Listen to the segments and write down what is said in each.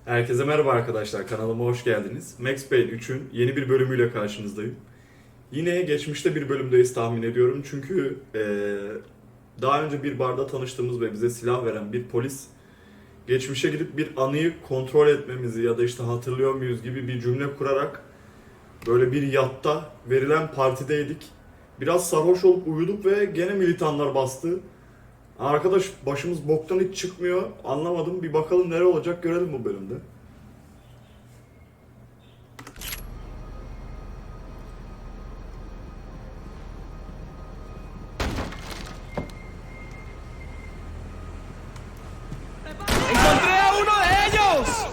Herkese merhaba arkadaşlar, kanalıma hoş geldiniz. Max Payne 3'ün yeni bir bölümüyle karşınızdayım. Yine geçmişte bir bölümdeyiz tahmin ediyorum çünkü daha önce bir barda tanıştığımız ve bize silah veren bir polis geçmişe gidip bir anıyı kontrol etmemizi ya da işte hatırlıyor muyuz gibi bir cümle kurarak böyle bir yatta verilen partideydik. Biraz sarhoş olup uyuduk ve gene militanlar bastı. Arkadaş başımız boktan hiç çıkmıyor. Anlamadım. Bir bakalım nere olacak görelim bu bölümde. ¡Encontré a uno de ellos!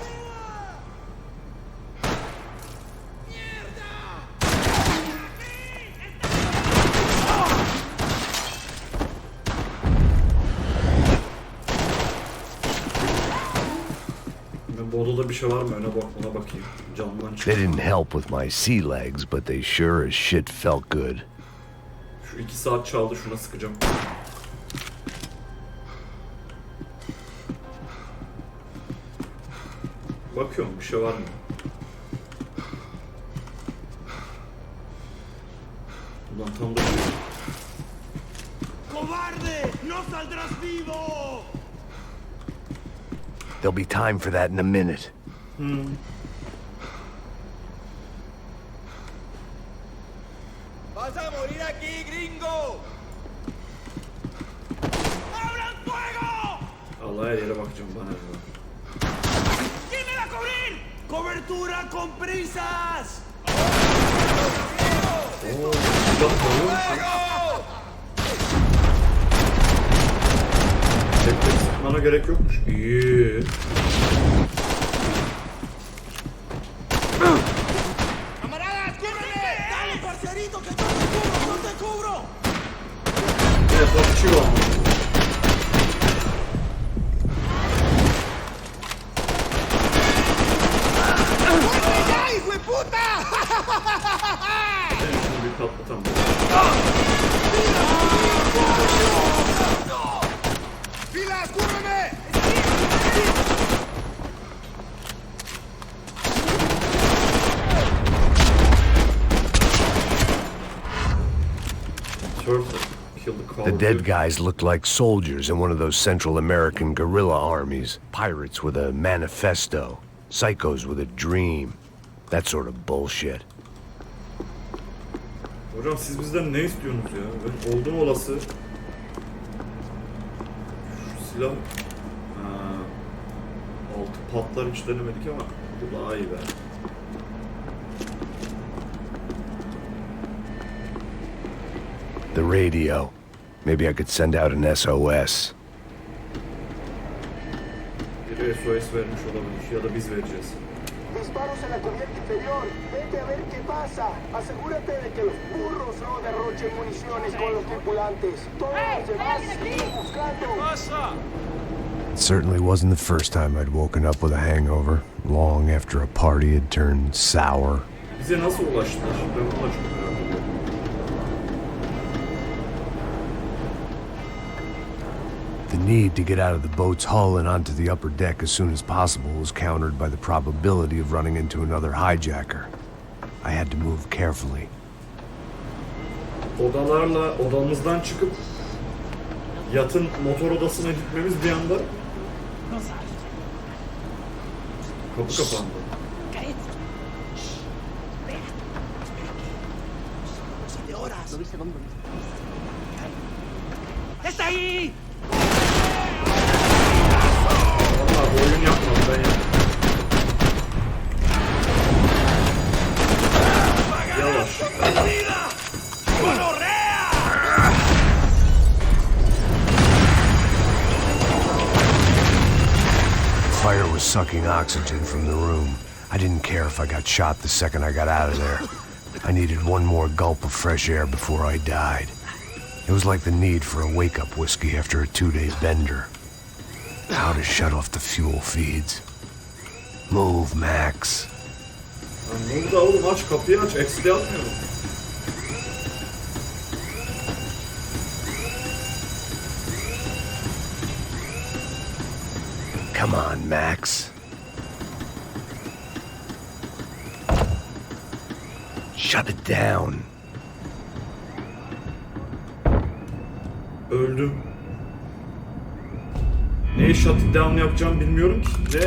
Bu odada bir şey var mı? Ona bakayım. Camdan çık. They didn't help with my sea legs, but they sure as shit felt good. Şu 2 saat çaldı, şuna sıkacağım. Bakıyorum bir şey var mı? Ulan tam da... ¡Cobarde! ¡No saldrás vivo! There'll be time for that in a minute. ¡Vas a morir aquí, gringo! ¡Abran fuego! Allah her yere bakacağım bana. ¿Quién me va a cubrir? ¡Cobertura con prisas! Ooo, silah koyuyor musun? ¡Fuego! Tek sıkmana gerek yokmuş. İyi. ¡Camaradas, cúbreme! ¡Dale, parcerito, que yo te cubro! ¡Yo te cubro! Evet, bakışıyor ama. ¡Muerte ya, hijo de puta! Ben şunu bir patlatalım. ¡Filas, cúbreme! Turtle. Kill the call. The dead guys looked like soldiers in one of those Central American guerrilla armies. Pirates with a manifesto. Psychos with a dream. That sort of bullshit. Hocam siz bizden ne istiyorsunuz ya? Ben oldum olası. Şu silah... altı patlar hiç denemedik ama bu daha iyi be. The radio. Maybe I could send out an SOS. Biri SOS vermiş olabilir ya da biz vereceğiz. Disparos en la cubierta inferior. Vete a ver qué pasa. Asegúrate de que los burros no derrochen municiones con los tripulantes. Todos los demás siguen buscando. It certainly wasn't the first time I'd woken up with a hangover, long after a party had turned sour. Bize nasıl ulaştılar? Ben buna çok merak ediyorum. The need to get out of the boat's hull and onto the upper deck as soon as possible was countered by the probability of running into another hijacker. I had to move carefully. Odamızdan çıkıp yatın motor odasına gitmemiz bir anda kapı kapandı. ¡Está ahí! Vallahi bu oyun yapmadı ben yaptım. Yavaş. Fire was sucking oxygen from the room. I didn't care if I got shot the second I got out of there. I needed one more gulp of fresh air before I died. It was like the need for a wake-up whiskey after a 2-day bender. How to shut off the fuel feeds. Move, Max. Lan ne oldu oğlum, aç kapıyı aç, eksi yapmıyor mu? Come on, Max. Shut it down. Öldüm. Neyi shut it down yapacağım bilmiyorum ki. Ne?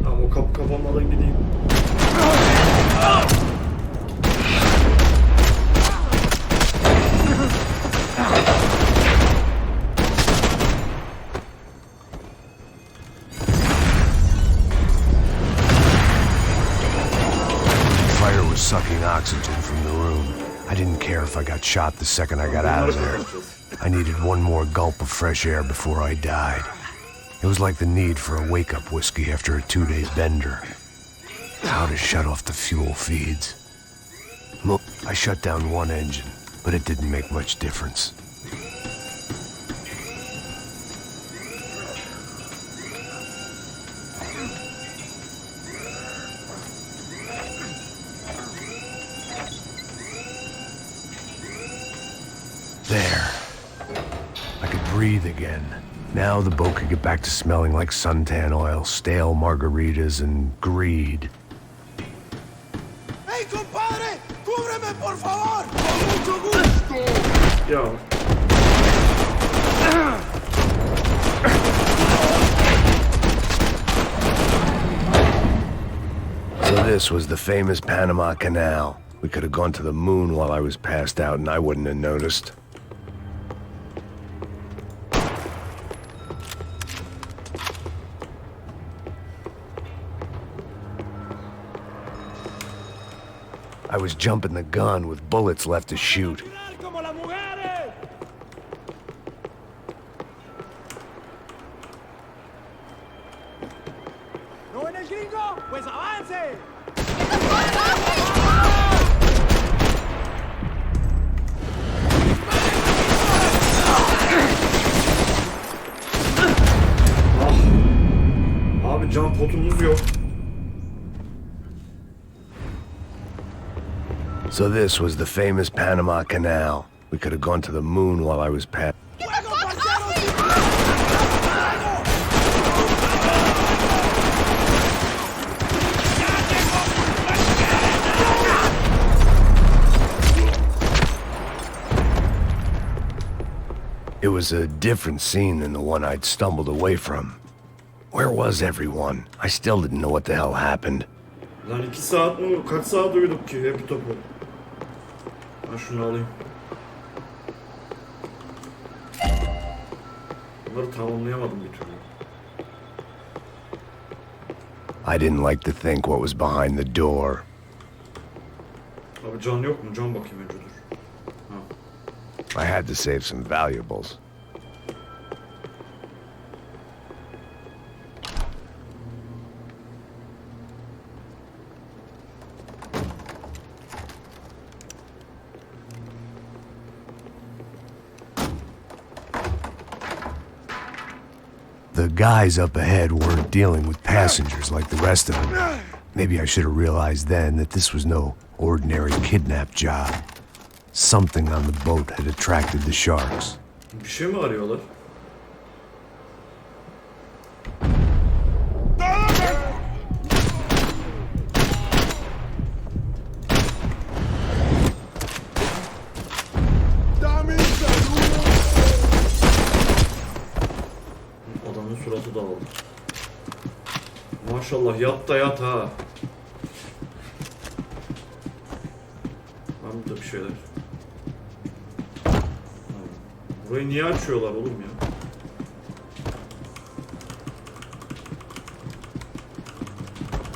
Tamam, o kapı kapanmadan gideyim. Sucking oxygen from the room. I didn't care if I got shot the second I got out of there. I needed one more gulp of fresh air before I died. It was like the need for a wake-up whiskey after a 2-day bender. How to shut off the fuel feeds. I shut down one engine, but it didn't make much difference. There. I could breathe again. Now the boat could get back to smelling like suntan oil, stale margaritas, and greed. ¡Hey, compadre! ¡Cúbreme, por favor! ¡Con mucho gusto! Ya. So this was the famous Panama Canal. We could have gone to the moon while I was passed out and I wouldn't have noticed. I was jumping the gun with bullets left to shoot. ¡Como las mujeres! ¿No ven el gringo? ¡Pues avance! Abi can potumuz yok. So this was the famous Panama Canal. We could have gone to the moon while I was passed. It was a different scene than the one I'd stumbled away from. Where was everyone? I still didn't know what the hell happened. Lan 2 saat mi? Kaç saat uyuduk ki hep topu? Ben şunu alayım. Bunları tamamlayamadım bir türlü. I didn't like to think what was behind the door. Abi can yok mu? Can bakayım önce dur. Ha. I had to save some valuables. The guys up ahead weren't dealing with passengers like the rest of them. Maybe I should have realized then that this was no ordinary kidnap job. Something on the boat had attracted the sharks. Bir şey mi arıyorlar? Adamın suratı dağıldı. Maşallah yat da yat ha. Var mı da bir şeyler? Burayı niye açıyorlar oğlum ya?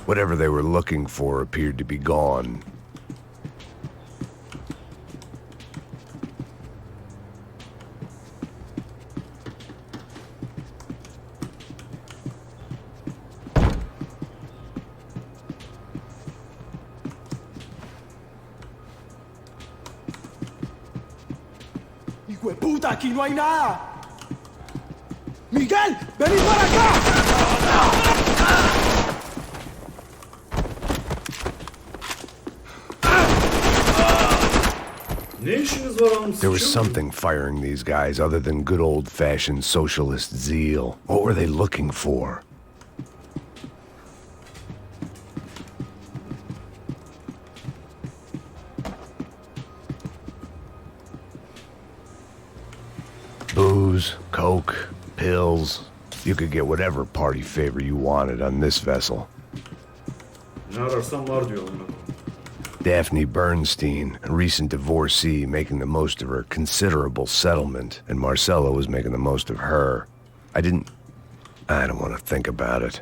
Whatever they were looking for appeared to be gone. ¡Hijo de puta! ¡Aquí no hay nada! ¡Miguel! ¡Vení para acá! paramız var oğlum. There was something firing these guys other than good old-fashioned socialist zeal. What were they looking for? Booze, coke, pills. You could get whatever party favor you wanted on this vessel. Ne ararsan var diyor onlar. Daphne Bernstein, a recent divorcee, making the most of her considerable settlement, and Marcella was making the most of her. I don't want to think about it.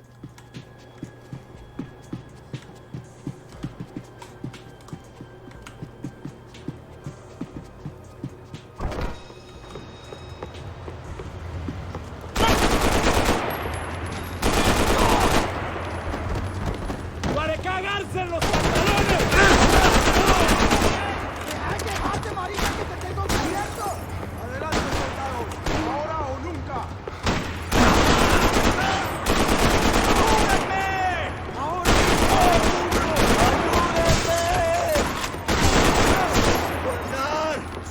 ¡Para cagarse en los pantalones! ¡Deja que mate, marica, que te tengo cubierto! Adelante, soldado. Ahora o nunca. ¡Ayúdenme! ¡Ahora mismo! ¡Ayúdenme!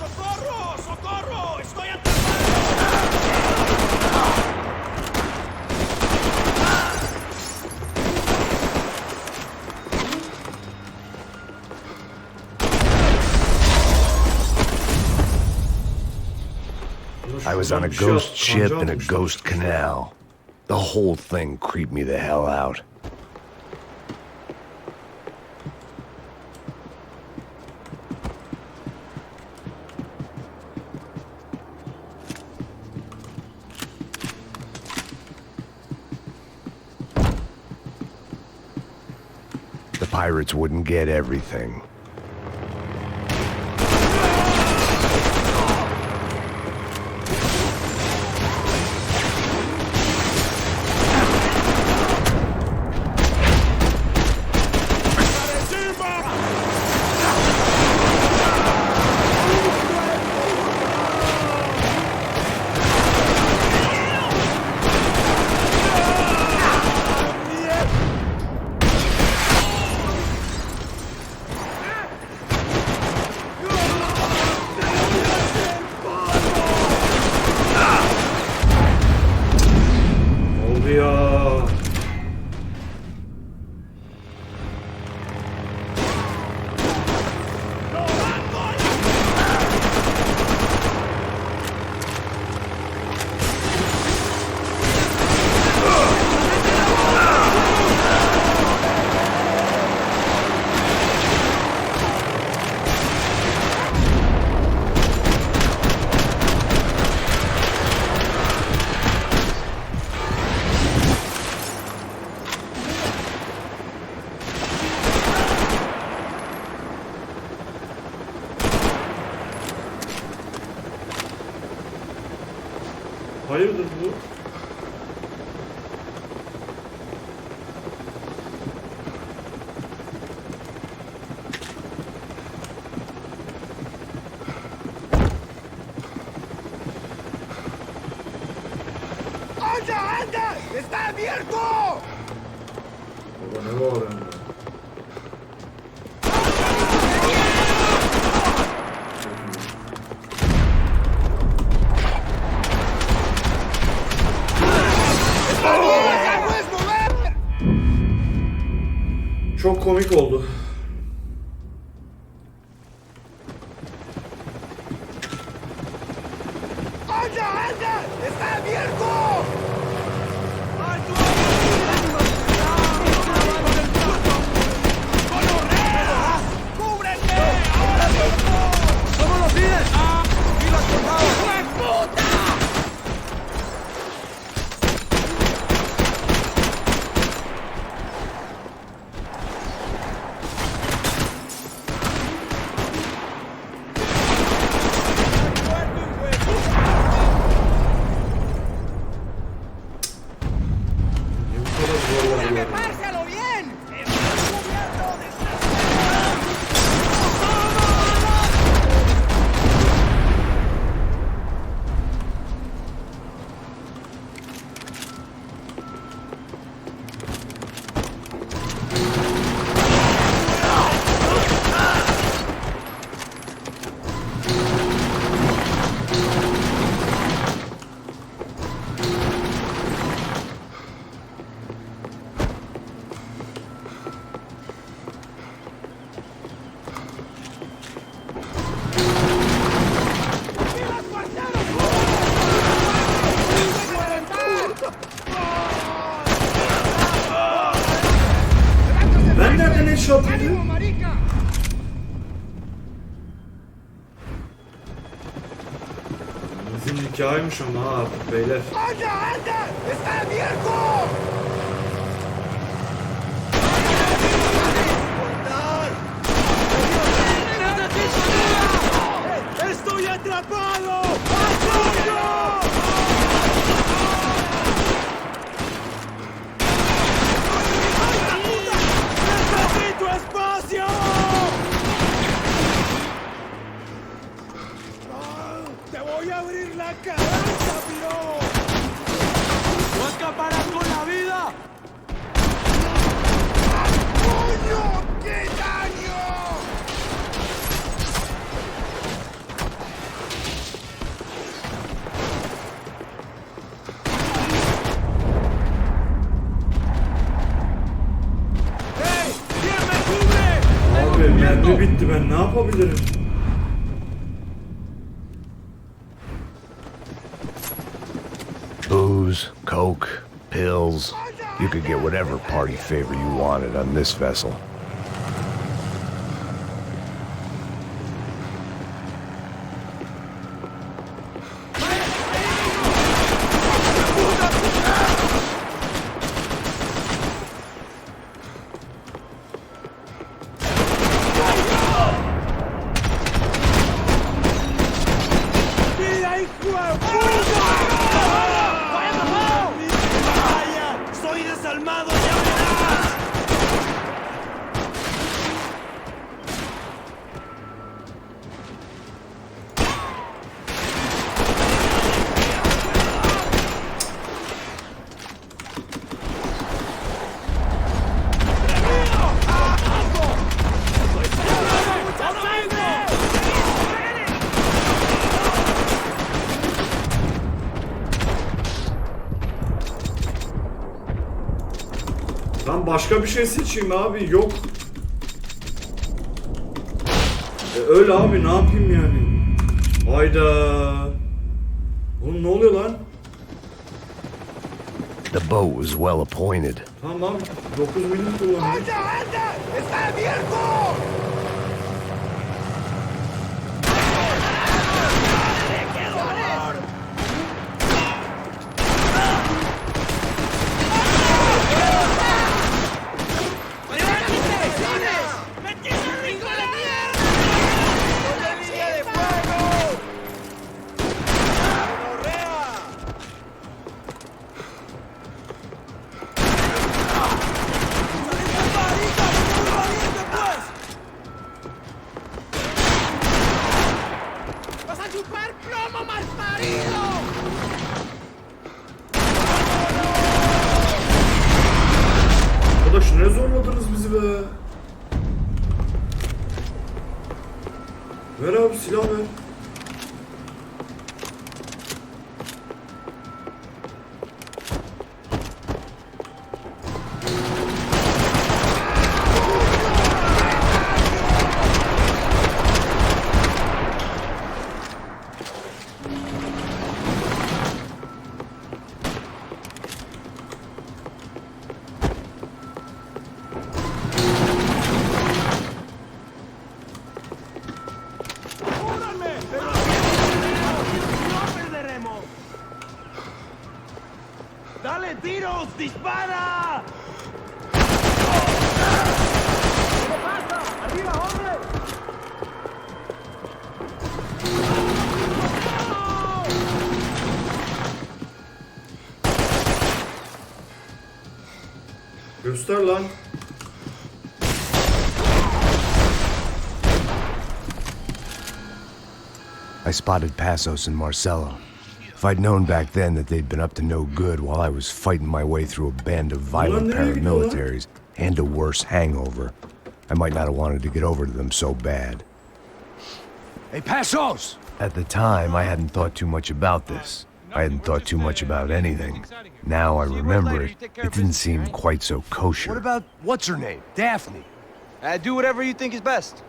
¡Socorro! ¡Socorro! ¡Estoy atrapado! I was on a ghost ship in a ghost canal. The whole thing creeped me the hell out. The pirates wouldn't get everything. Oldu ya. Hayırdır bu? ¡Anda, anda! ¡Está abierto! Baba ne var önde? ¡La puedes mover! Çok komik oldu. ¡Anda, anda! ¡Está abierto! ¡Cúbrete! ¡Ahora mismo! ¿Cómo lo pides? ¡Y lo has cortado! ¡Puta! Abi nereden headshot yedi? Bizim hikayeymiş ama ha artık beyler. ¡Anda, anda! ¡Está abierto! ¡Estoy atrapado! ¡Apoyo! ¡Necesito espacio! ¡Te voy a abrir la cabeza, piro! ¡No escaparás con la vida! ¡Coño! ¡Qué daño! ¡Hey! ¿Quién me cubre? Abi mermi bitti, ben ne yapabilirim? Booze, coke, pills. You could get whatever party favor you wanted on this vessel. ¡Mira, hijo de puta! ¡Vaya! ¡Soy desalmado, ya verás! Ben başka bir şey seçeyim abi, yok. Öyle abi, ne yapayım yani? Hayda. Oğlum ne oluyor lan? The boat was well appointed. Tamam, 9 milim kullanıyor. ¡Anda, anda! ¡Está abierto! ¡Vas a chupar plomo, malparido! Arkadaş ne zorladınız bizi be? Ver abi, silah ver. ¡Cúbrame! ¡Pero no perderemos! ¡Dale tiros! ¡Dispara! ¿Qué pasa? ¡Arriba, hombre! Göster lan. I spotted Passos and Marcelo. If I'd known back then that they'd been up to no good while I was fighting my way through a band of violent paramilitaries and a worse hangover, I might not have wanted to get over to them so bad. Hey, Passos! At the time, I hadn't thought too much about this. I hadn't thought too much about anything. Now I remember it, it didn't seem quite so What kosher. about what's her name? Daphne. Do whatever you think is best.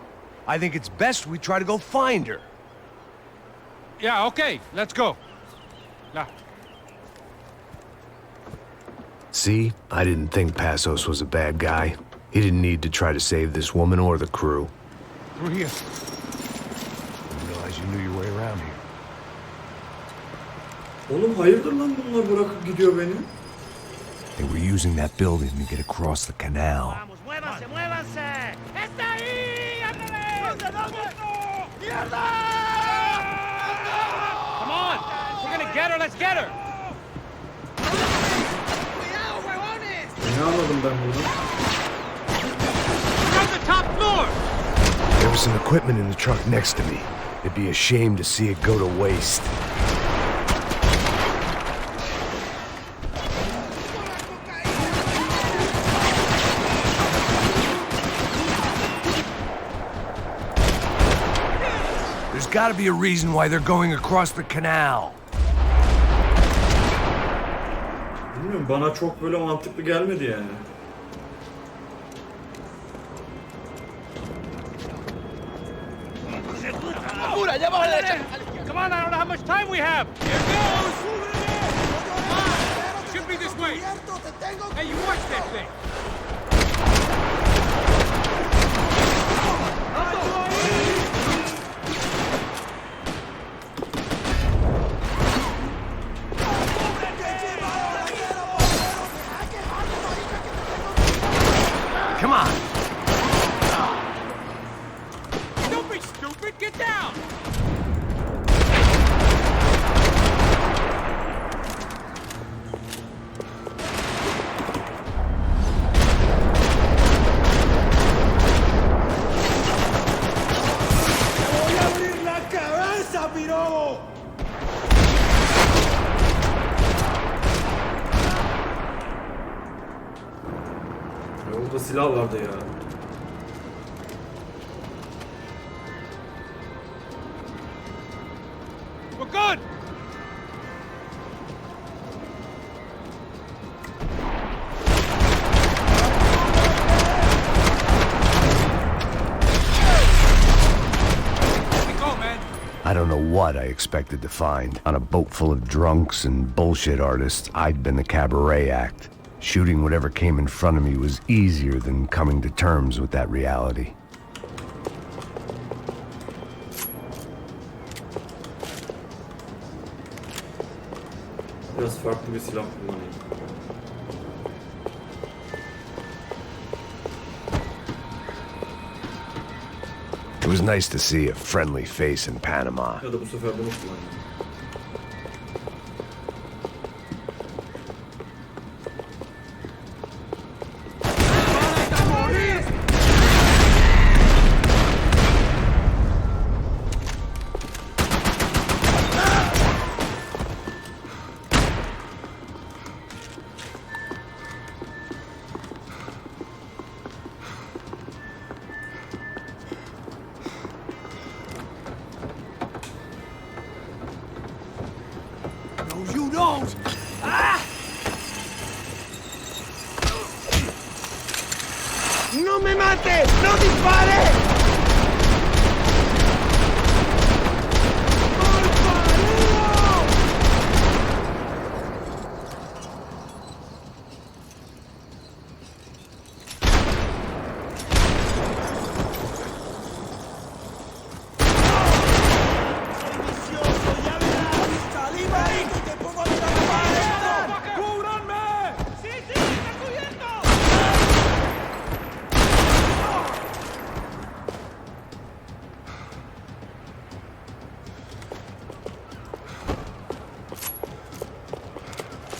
I think it's best we try to go find her. Yeah, okay, let's go. Now, See, I didn't think Passos was a bad guy. He didn't need to try to save this woman or the crew. Through here. Didn't realize you knew your way around here. Oğlum hayırdır lan bunlar bırakıp gidiyor beni? They were using that building to get across the canal. Vamos, muévanse, muévanse. ¡Está ahí! ¡Ándale! ¿Dónde, dónde? ¡Mierda! Come on! We're gonna get her, let's get her! ¡Cuidado, huevones! Ne anladım ben bunu? We're on the top floor! There was some equipment in the truck next to me. It'd be a shame to see it go to waste. There's got to be a reason why they're going across the canal. Bilmiyorum, bana çok böyle mantıklı gelmedi yani. ¡Apura, ya vamos a la derecha! Come on, I don't know how much time we have! Here goes! Come on! Should be this way! Hey, you watch that thing! Come on. Don't be stupid, get down! ¡Voy a abrir la cabeza, pirobo! Orada silah vardı ya. We're good! Let me go, man! I don't know what I expected to find. On a boat full of drunks and bullshit artists, I'd been the cabaret act. Shooting whatever came in front of me was easier than coming to terms with that reality. Biraz farklı bir silah kullanayım. It was nice to see a friendly face in Panama. Ya da bu sefer bunu kullanayım. No, you don't! ¡Ah! ¡No me mate! ¡No dispare!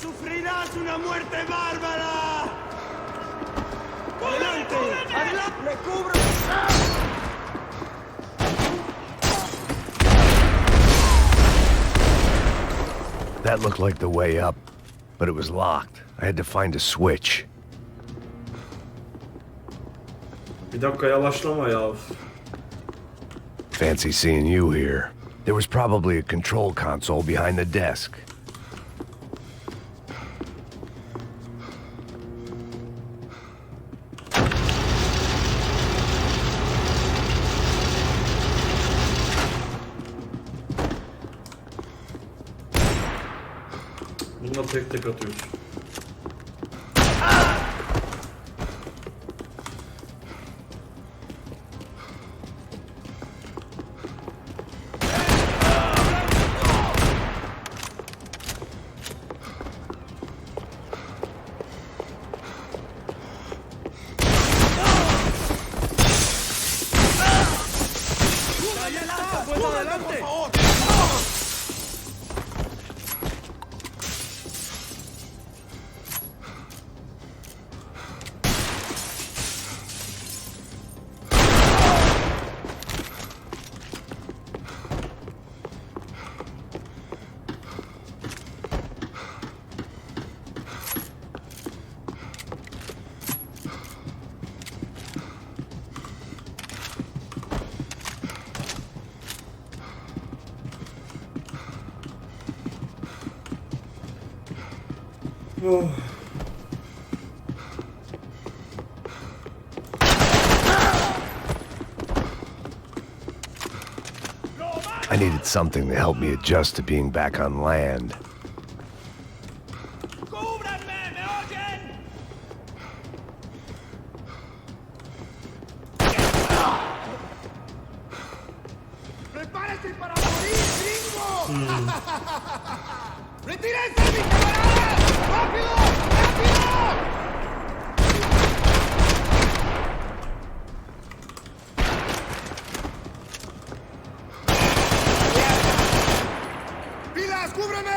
¡Sufrirás una muerte bárbara! ¡Adelante! ¡Adelante! ¡Me cubro! That looked like the way up, but it was locked. I had to find a switch. Bir dakika yavaşlama ya. Fancy seeing you here. There was probably a control console behind the desk. Bununla tek tek atıyoruz. Oh. I needed something to help me adjust to being back on land. ¡Cúbranme! ¿Me oyen? ¡Prepárese para morir, gringo! ¡Retírense, mis camaradas! ¡Rápido! ¡Rápido! ¡Pilas, cúbreme!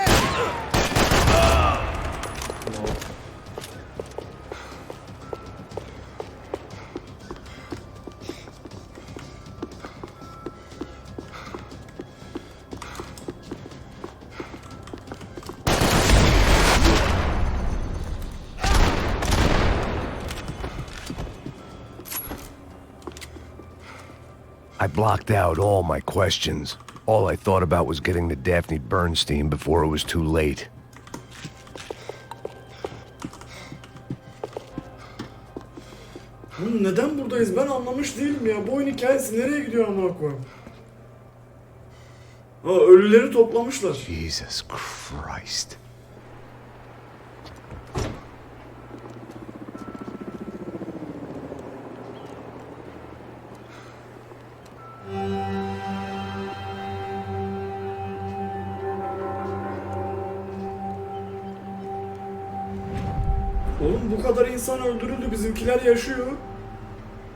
I blocked out all my questions. All I thought about was getting to Daphne Bernstein before it was too late. Oğlum neden buradayız? Ben anlamış değilim ya. Bu oyun hikayesi nereye gidiyor amına koyayım? Aa, ölüleri toplamışlar. Jesus Christ. Oğlum bu kadar insan öldürüldü. Bizimkiler yaşıyor.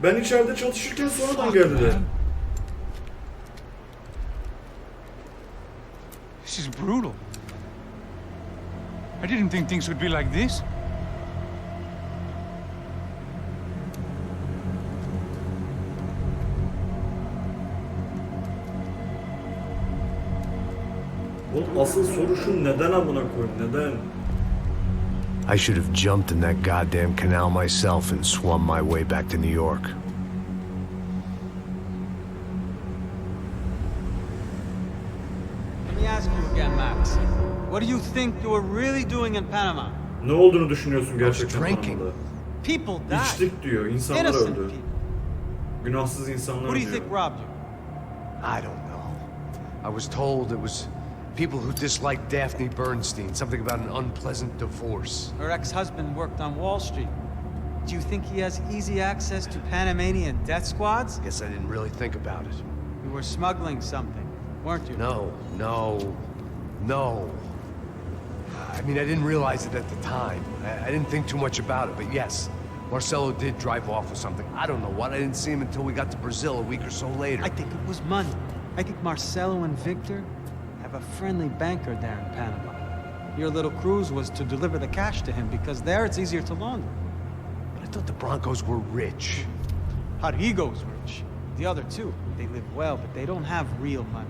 Ben içeride çatışırken sonradan geldiler. This is brutal. I didn't think things would be like this. Oğlum asıl soru şu, neden amına koyayım? Neden? I should have jumped in that goddamn canal myself and swum my way back to New York. Let me ask you again, Max. What do you think you were really doing in Panama? Ne olduğunu düşünüyorsun gerçekten drinking. Panama'da? People died. İçtik diyor. İnsanlar Innocent öldü. people. Günahsız insanlar Who do you diyor. think robbed you? I don't know. I was told it was people who disliked Daphne Bernstein, something about an unpleasant divorce. Her ex-husband worked on Wall Street. Do you think he has easy access to Panamanian death squads? Guess I didn't really think about it. You were smuggling something, weren't you? No. I mean, I didn't realize it at the time. I didn't think too much about it, but yes, Marcelo did drive off with something. I don't know what. I didn't see him until we got to Brazil a week or so later. I think it was money. I think Marcelo and Victor have a friendly banker there in Panama. Your little cruise was to deliver the cash to him because there it's easier to launder. But I thought the Broncos were rich. Rodrigo's rich. The other two, they live well, but they don't have real money.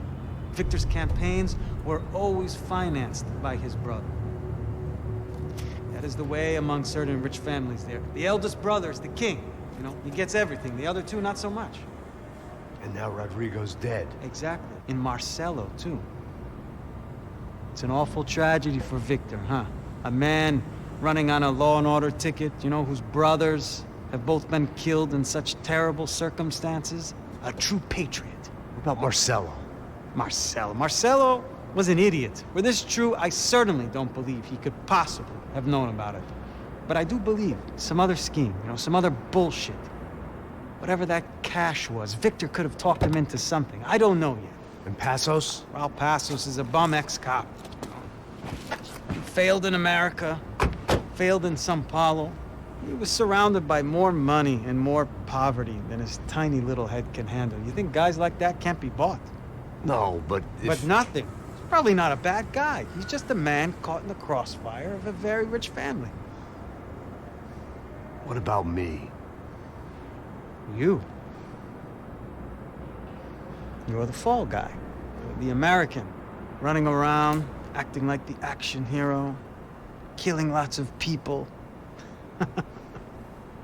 Victor's campaigns were always financed by his brother. That is the way among certain rich families there. The eldest brother is the king. You know, he gets everything. The other two, not so much. And now Rodrigo's dead. Exactly. And Marcelo, too. It's an awful tragedy for Victor, huh? A man running on a law and order ticket, you know, whose brothers have both been killed in such terrible circumstances. A true patriot. What about Marcelo? Marcelo was an idiot. Were this true, I certainly don't believe he could possibly have known about it. But I do believe some other scheme, you know, some other bullshit. Whatever that cash was, Victor could have talked him into something. I don't know yet. And Passos? Well, Passos is a bum ex-cop. He failed in America, failed in Sao Paulo. He was surrounded by more money and more poverty than his tiny little head can handle. You think guys like that can't be bought? No, but But nothing. He's probably not a bad guy. He's just a man caught in the crossfire of a very rich family. What about me? You. You're the fall guy. You're the American. Running around, acting like the action hero. Killing lots of people.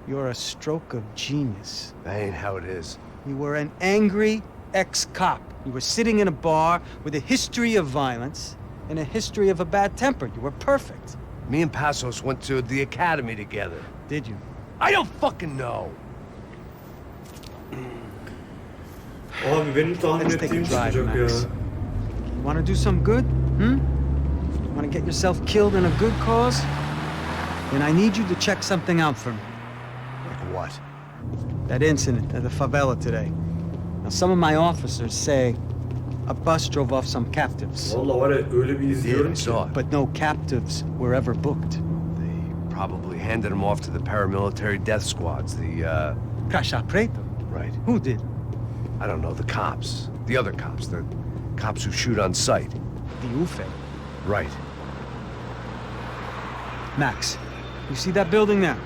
You're a stroke of genius. That ain't how it is. You were an angry ex-cop. You were sitting in a bar with a history of violence and a history of a bad temper. You were perfect. Me and Passos went to the academy together. Did you? I don't fucking know. Abi benim tahmin Let's take a ettiğim drive, çıkacak ya. Max. You want to do some good? Want to get yourself killed in a good cause? Then I need you to check something out for me. Like what? That incident at the favela today. Now, some of my officers say a bus drove off some captives, Valla var ya öyle bir Yeah, izliyorum I ki. saw it. but no captives were ever booked. They probably handed them off to the paramilitary death squads, the, Caixa Preto? right. Who did? I don't know, the cops. The other cops, the cops who shoot on sight. The UFE. Right. Max, you see that building there?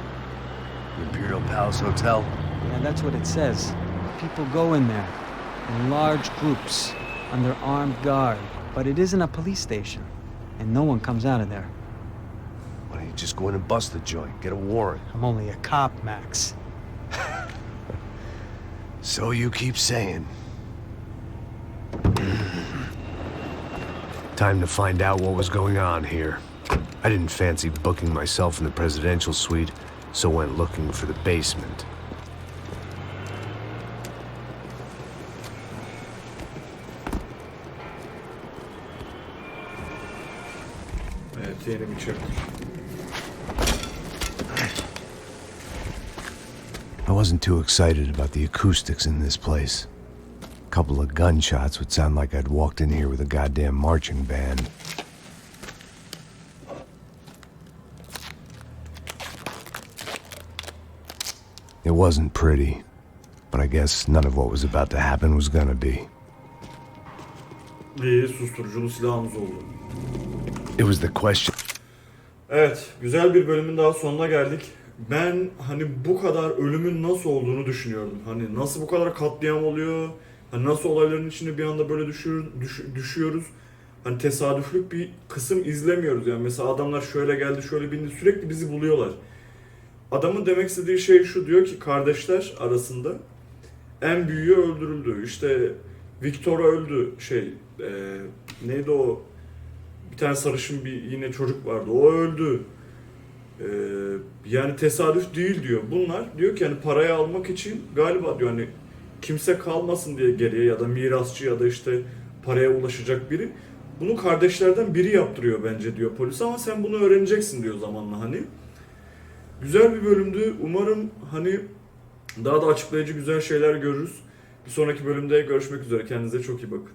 The Imperial Palace Hotel? Yeah, that's what it says. People go in there in large groups under armed guard, but it isn't a police station, and no one comes out of there. Why don't you just go in and bust the joint, get a warrant? I'm only a cop, Max. So you keep saying. Time to find out what was going on here. I didn't fancy booking myself in the presidential suite, so went looking for the basement. Evet yeni bir chapter. I wasn't too excited about the acoustics in this place. A couple of gunshots would sound like I'd walked in here with a goddamn marching band. It wasn't pretty, but I guess none of what was about to happen was gonna be. İyi susturuculu silahımız oldu. It was the question. Evet, güzel bir bölümün daha sonuna geldik. Ben hani bu kadar ölümün nasıl olduğunu düşünüyordum. Hani nasıl bu kadar katliam oluyor? Hani nasıl olayların içinde bir anda böyle düşüyoruz? Hani tesadüflük bir kısım izlemiyoruz. Yani mesela adamlar şöyle geldi, şöyle bindi, sürekli bizi buluyorlar. Adamın demek istediği şey şu, diyor ki kardeşler arasında en büyüğü öldürüldü. İşte Victor öldü, neydi o? Bir tane sarışın bir yine çocuk vardı. O öldü. Yani tesadüf değil diyor. Bunlar diyor ki hani parayı almak için galiba diyor hani kimse kalmasın diye geriye ya da mirasçı ya da işte paraya ulaşacak biri. Bunu kardeşlerden biri yaptırıyor bence diyor polis, ama sen bunu öğreneceksin diyor zamanla hani. Güzel bir bölümdü. Umarım hani daha da açıklayıcı güzel şeyler görürüz. Bir sonraki bölümde görüşmek üzere. Kendinize çok iyi bakın.